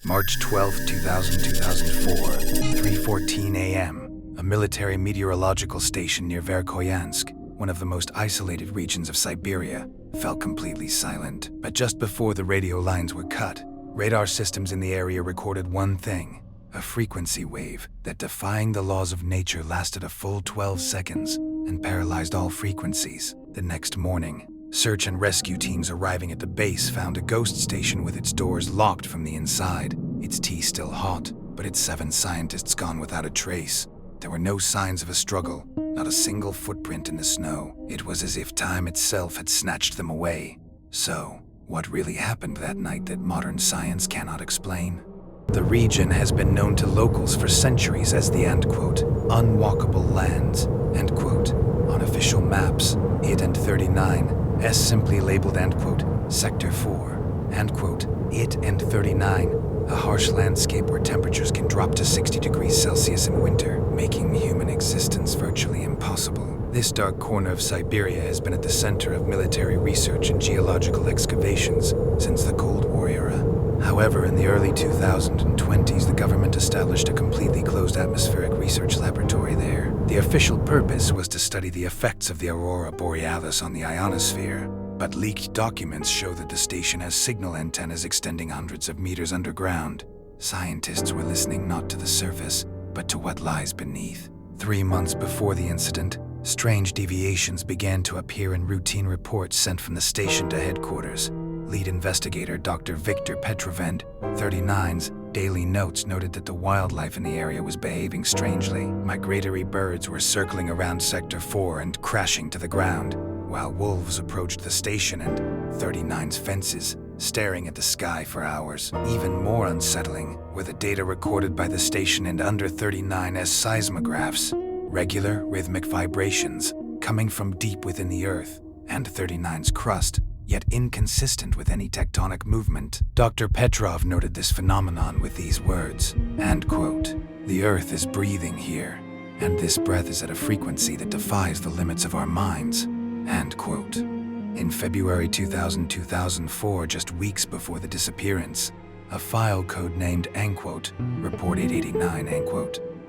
March 12, 2004, 3:14 a.m. A military meteorological station near Verkhoyansk, one of the most isolated regions of Siberia, fell completely silent. But just before the radio lines were cut, radar systems in the area recorded one thing: a frequency wave that, defying the laws of nature, lasted a full 12 seconds and paralyzed all frequencies. The next morning, search and rescue teams arriving at the base found a ghost station with its doors locked from the inside, its tea still hot, but its 7 scientists gone without a trace. There were no signs of a struggle, not a single footprint in the snow. It was as if time itself had snatched them away. So, what really happened that night that modern science cannot explain? The region has been known to locals for centuries as the unwalkable lands, On official maps, it and 39 simply labeled Sector 4, it and 39, a harsh landscape where temperatures can drop to 60 degrees Celsius in winter, making human existence virtually impossible. This dark corner of Siberia has been at the center of military research and geological excavations since the Cold War era. However, in the early 2020s, the government established a completely closed atmospheric research laboratory there. The official purpose was to study the effects of the aurora borealis on the ionosphere, but leaked documents show that the station has signal antennas extending hundreds of meters underground. Scientists were listening not to the surface, but to what lies beneath. 3 months before the incident, strange deviations began to appear in routine reports sent from the station to headquarters. Lead investigator Dr. Viktor Petrov and 39's daily notes noted that the wildlife in the area was behaving strangely. Migratory birds were circling around Sector 4 and crashing to the ground, while wolves approached the station and 39's fences, staring at the sky for hours. Even more unsettling were the data recorded by the station and under 39's seismographs, regular rhythmic vibrations coming from deep within the earth and 39's crust, yet inconsistent with any tectonic movement. Dr. Petrov noted this phenomenon with these words, "The earth is breathing here, and this breath is at a frequency that defies the limits of our minds." In February 2004, just weeks before the disappearance, a file code named Report 889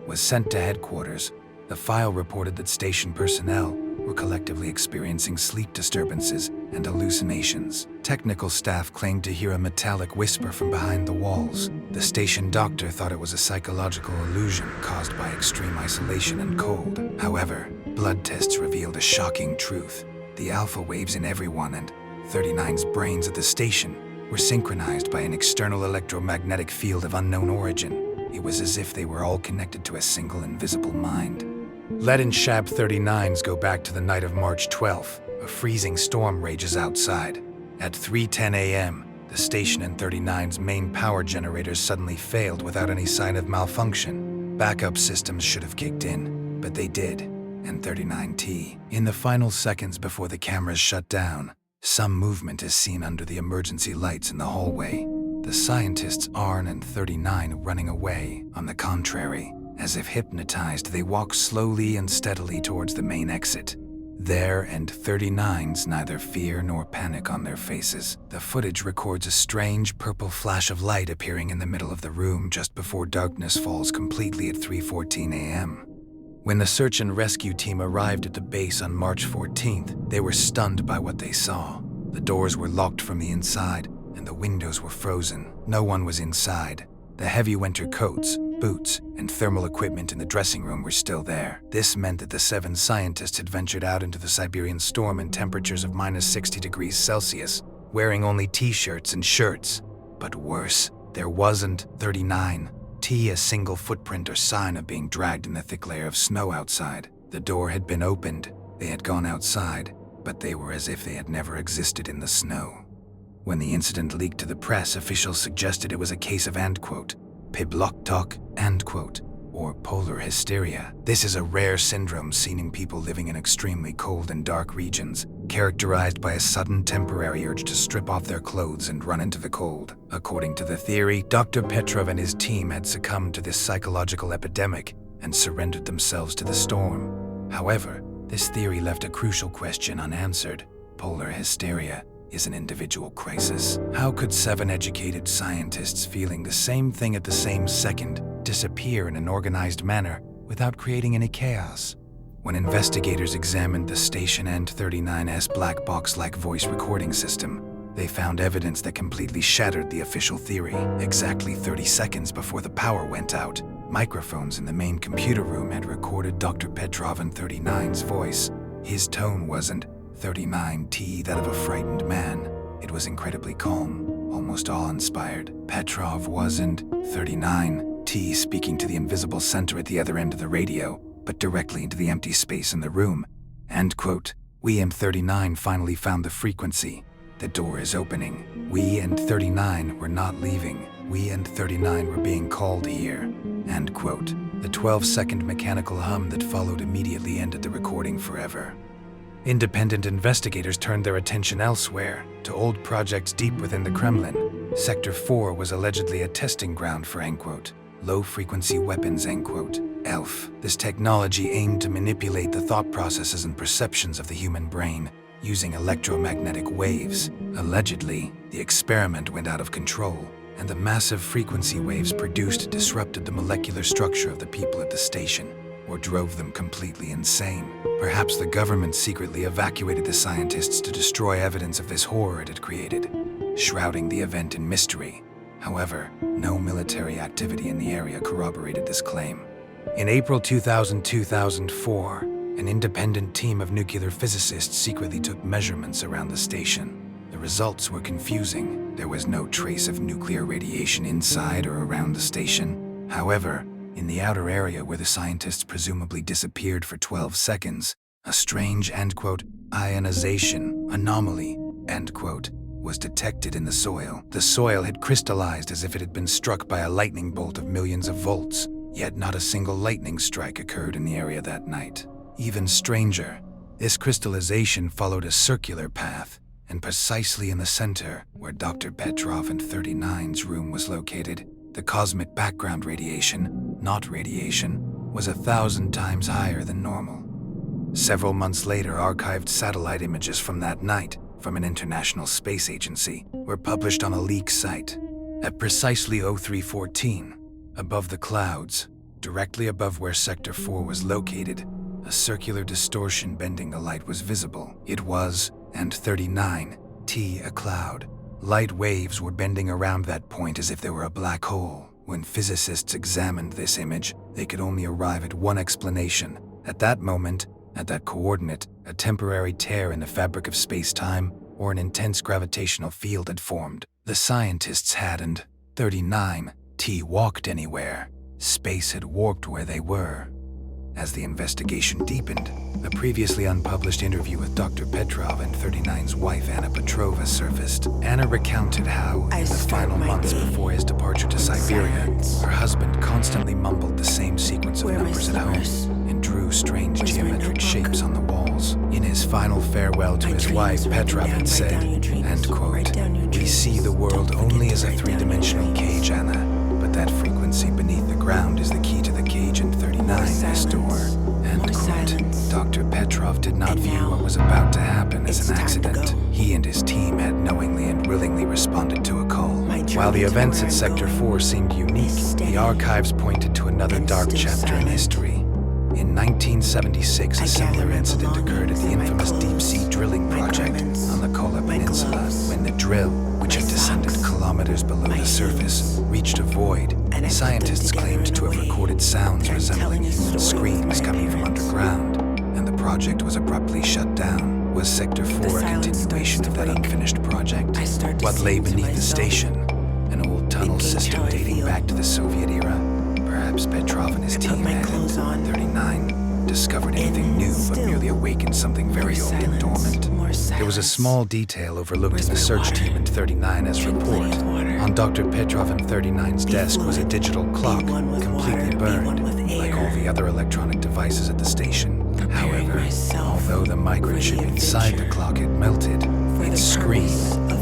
was sent to headquarters. The file reported that station personnel were collectively experiencing sleep disturbances and hallucinations. Technical staff claimed to hear a metallic whisper from behind the walls. The station doctor thought it was a psychological illusion caused by extreme isolation and cold. However, blood tests revealed a shocking truth. The alpha waves in everyone and 39's brains at the station were synchronized by an external electromagnetic field of unknown origin. It was as if they were all connected to a single invisible mind. Lead and Shab 39's go back to the night of March 12th. A freezing storm rages outside. At 3:10 a.m., the station and 39's main power generators suddenly failed without any sign of malfunction. Backup systems should have kicked in, but they did, and 39T. In the final seconds before the cameras shut down, some movement is seen under the emergency lights in the hallway. The scientists aren't and 39 running away. On the contrary, as if hypnotized, they walk slowly and steadily towards the main exit. There and 39's neither fear nor panic on their faces. The footage records a strange purple flash of light appearing in the middle of the room just before darkness falls completely at 3:14 a.m. When the search and rescue team arrived at the base on March 14th, they were stunned by what they saw. The doors were locked from the inside, and the windows were frozen. No one was inside. The heavy winter coats, boots, and thermal equipment in the dressing room were still there. This meant that the 7 scientists had ventured out into the Siberian storm in temperatures of minus 60 degrees Celsius, wearing only t-shirts and shirts. But worse, there wasn't 39T a single footprint or sign of being dragged in the thick layer of snow outside. The door had been opened, they had gone outside, but they were as if they had never existed in the snow. When the incident leaked to the press, officials suggested it was a case of plucked, or polar hysteria. This is a rare syndrome seen in people living in extremely cold and dark regions, characterized by a sudden temporary urge to strip off their clothes and run into the cold. According to the theory, Dr. Petrov and his team had succumbed to this psychological epidemic and surrendered themselves to the storm. However, this theory left a crucial question unanswered. Polar hysteria. is an individual crisis. How could 7 educated scientists feeling the same thing at the same second disappear in an organized manner without creating any chaos? When investigators examined the station N39's black box-like voice recording system, they found evidence that completely shattered the official theory. Exactly 30 seconds before the power went out, microphones in the main computer room had recorded Dr. Petrov and 39's voice. His tone wasn't 39T, that of a frightened man. It was incredibly calm, almost awe-inspired. Petrov wasn't 39T speaking to the invisible center at the other end of the radio, but directly into the empty space in the room. End quote. We and 39 finally found the frequency. The door is opening. We and 39 were not leaving. We and 39 were being called here. End quote. The 12-second mechanical hum that followed immediately ended the recording forever. Independent investigators turned their attention elsewhere, to old projects deep within the Kremlin. Sector 4 was allegedly a testing ground for, end quote, low-frequency weapons, end quote, ELF. This technology aimed to manipulate the thought processes and perceptions of the human brain, using electromagnetic waves. Allegedly, the experiment went out of control, and the massive frequency waves produced disrupted the molecular structure of the people at the station, or drove them completely insane. Perhaps the government secretly evacuated the scientists to destroy evidence of this horror it had created, shrouding the event in mystery. However, no military activity in the area corroborated this claim. In April 2004, an independent team of nuclear physicists secretly took measurements around the station. The results were confusing. There was no trace of nuclear radiation inside or around the station. However, in the outer area where the scientists presumably disappeared for 12 seconds, a strange, end quote, ionization anomaly, end quote, was detected in the soil. The soil had crystallized as if it had been struck by a lightning bolt of millions of volts, yet not a single lightning strike occurred in the area that night. Even stranger, this crystallization followed a circular path, and precisely in the center, where Dr. Petrov and 39's room was located, the cosmic background radiation, not radiation, was 1,000 times higher than normal. Several months later, archived satellite images from that night, from an international space agency, were published on a leak site. At precisely 0314, above the clouds, directly above where Sector 4 was located, a circular distortion bending the light was visible. It was, and 39T, a cloud. Light waves were bending around that point as if there were a black hole. When physicists examined this image, they could only arrive at one explanation. At that moment, at that coordinate, a temporary tear in the fabric of space-time or an intense gravitational field had formed. The scientists hadn't, 39T, walked anywhere. Space had warped where they were. As the investigation deepened, a previously unpublished interview with Dr. Petrov and 39's wife, Anna Petrova, surfaced. Anna recounted how, in the final months before his departure to Siberia, her husband constantly mumbled the same sequence of numbers at home and drew strange geometric shapes on the walls. In his final farewell to his wife, Petrov had said, end quote, "We see the world only as a three-dimensional cage, Anna. But that frequency beneath the ground is the key to the cage in 39's door." End quote. Dr. Petrov did not view what was about to happen as an accident. He and his team had knowingly and willingly responded to a call. While the events at Sector 4 seemed unique, the archives pointed to another dark chapter in history. In 1976, a similar incident occurred at the infamous deep-sea drilling project on the Kola Peninsula, when the drill, which had descended kilometers below the surface, reached a void. Scientists claimed to have recorded sounds resembling human screams coming from underground, and the project was abruptly shut down. Was Sector 4 a continuation of that unfinished project? What lay beneath the station? An old tunnel system dating back to the Soviet era? Perhaps Petrov and his team had, 39, discovered anything new but merely awakened something very old and dormant. There was a small detail overlooked in the search team in 39's report. On Dr. Petrov and 39's desk was a digital clock, completely burned, like all the other electronic devices at the station. However, although the microchip inside the clock had melted, its screen,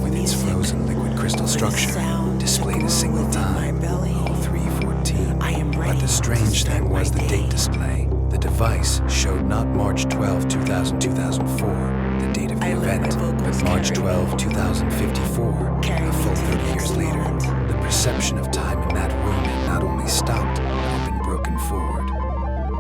with its frozen liquid crystal structure, displayed a single time, 0314. But the strange thing was the date display. The device showed not March 12, 2004. The exact date of the event, but March 12, 2054, a full 30 years later, the perception of time in that room had not only stopped, but had been broken forward.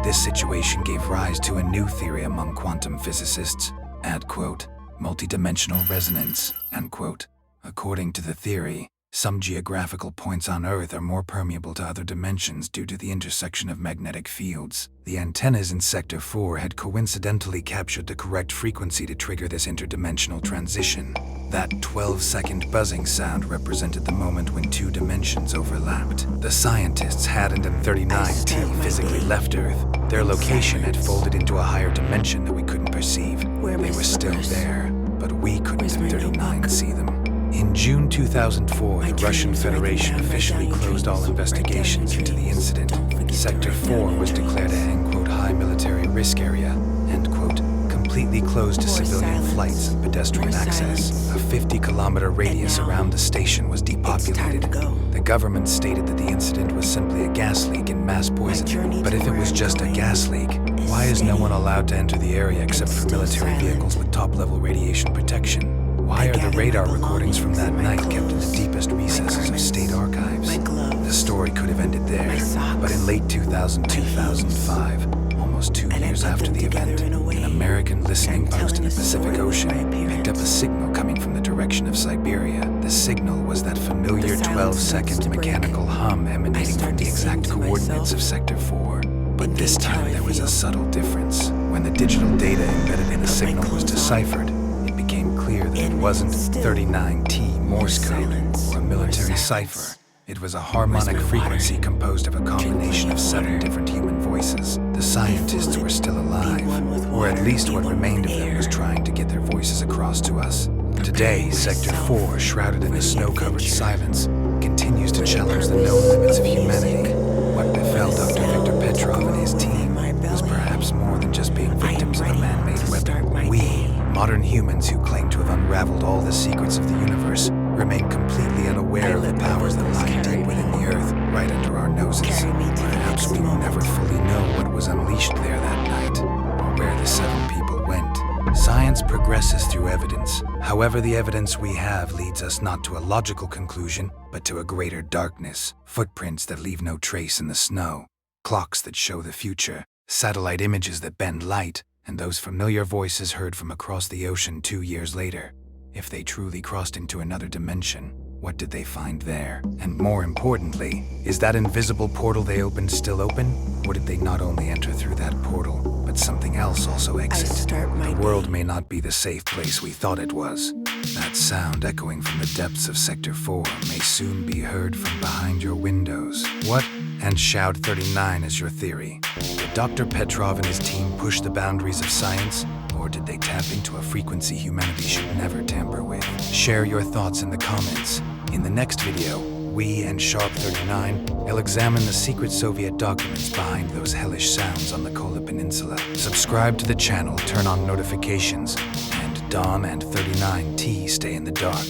This situation gave rise to a new theory among quantum physicists, ad quote, multidimensional resonance, end quote. According to the theory, some geographical points on Earth are more permeable to other dimensions due to the intersection of magnetic fields. The antennas in Sector 4 had coincidentally captured the correct frequency to trigger this interdimensional transition. That 12-second buzzing sound represented the moment when two dimensions overlapped. The scientists hadn't in 39T physically left Earth. Their location had folded into a higher dimension that we couldn't perceive. They were still there, but we couldn't in 39 see them. In June 2004, the Russian Federation officially closed all investigations into the incident. Sector 4 was declared a, end quote, high military risk area, end quote, completely closed to civilian flights and pedestrian access. A 50-kilometer radius around the station was depopulated. The government stated that the incident was simply a gas leak and mass poisoning. But if it was just a gas leak, why is no one allowed to enter the area except for military vehicles with top-level radiation protection? Why are the radar recordings from that night kept in the deepest recesses of state archives? The story could have ended there, but in late 2005, almost 2 years after the event, an American listening post in the Pacific Ocean picked up a signal coming from the direction of Siberia. The signal was that familiar 12-second mechanical hum emanating from the exact coordinates of Sector 4. But this time there was a subtle difference. When the digital data embedded in the signal was deciphered, it became clear that it wasn't 39T Morse code or a military cipher. It was a harmonic frequency composed of a combination of 7 different human voices. The scientists were still alive, or at least what remained of them was trying to get their voices across to us. Today, Sector 4, shrouded in a snow-covered silence, continues to challenge the known limits of humanity. What befell Dr. Victor Petrov and his team was perhaps more than just being victims of a man-made weapon. We, modern humans who claim to have unraveled all the secrets of the universe, remain completely unaware of the powers that lie deep within the Earth, right under our noses. Perhaps we will never fully know what was unleashed there that night, or where the 7 people went. Science progresses through evidence. However, the evidence we have leads us not to a logical conclusion, but to a greater darkness. Footprints that leave no trace in the snow, clocks that show the future, satellite images that bend light, and those familiar voices heard from across the ocean 2 years later. If they truly crossed into another dimension, what did they find there? And more importantly, is that invisible portal they opened still open? Or did they not only enter through that portal, but something else also exit? The world may not be the safe place we thought it was. That sound echoing from the depths of Sector 4 may soon be heard from behind your windows. What? And Shout 39 is your theory. Did Dr. Petrov and his team push the boundaries of science? Or did they tap into a frequency humanity should never tamper with? Share your thoughts in the comments. In the next video, we and Sharp 39 will examine the secret Soviet documents behind those hellish sounds on the Kola Peninsula. Subscribe to the channel, turn on notifications, and Dawn and 39T stay in the dark,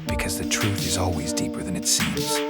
because the truth is always deeper than it seems.